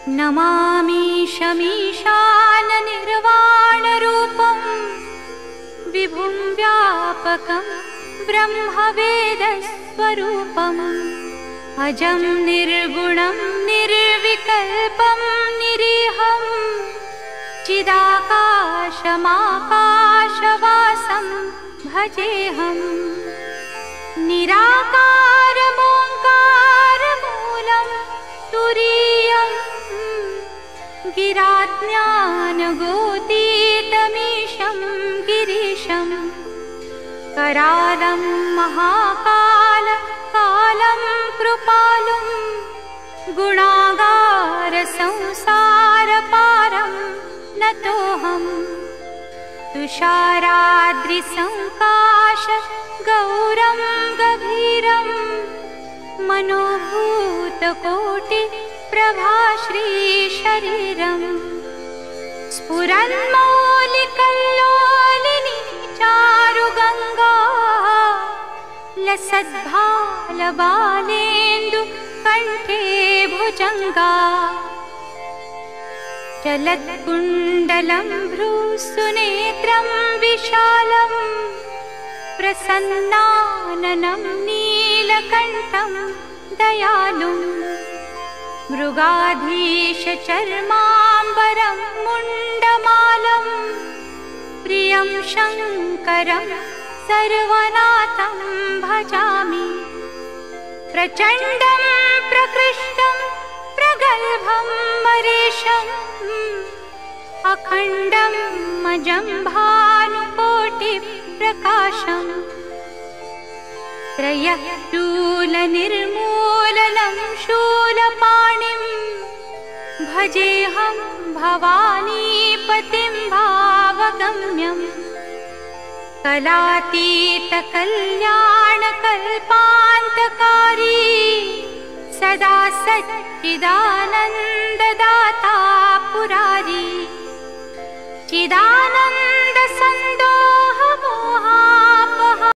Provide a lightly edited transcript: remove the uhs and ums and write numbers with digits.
नमामि शमीशाननिर्वाणरूपं विभुं व्यापकं ब्रह्मवेदस्वरूपम् अजं निर्गुणं निर्विकल्पं निरीहं चिदाकाशमाकाशवासं भजेऽहम् निराकारमोङ्कारमूलं तुरीयं गिराज्ञानगोतीतमीशं गिरीशं करालं महाकाल कालं कृपालुं गुणागारसंसारपारं नतोऽहम् तुषाराद्रिसङ्काश गौरं गभीरं मनोभूतकोटिप्रभाश्रीशरीरं स्फुरन्मौलिकल्लोलिनी चारुगङ्गा लसद्भालबालेन्दुकण्ठे भुजङ्गा चलत्कुण्डलं भ्रूसुनेत्रं विशालं प्रसन्नाननं नीलकण्ठं दयालुं मृगाधीशचर्माम्बरं मुण्डमालं प्रियं शङ्करं सर्वनाथं भजामि प्रचण्डं प्रकृष्टं प्रगल्भं मरीशम् अखण्डं मजं भानुकोटिप्रकाशम् त्रयशूलनिर्मूलनं शूलपाणिं भजेऽहं भवानीपतिं भावगम्यम् कलातीतकल्याणकल्पान्तकारी सदा सच्चिदानन्ददाता पुरारी चिदानन्द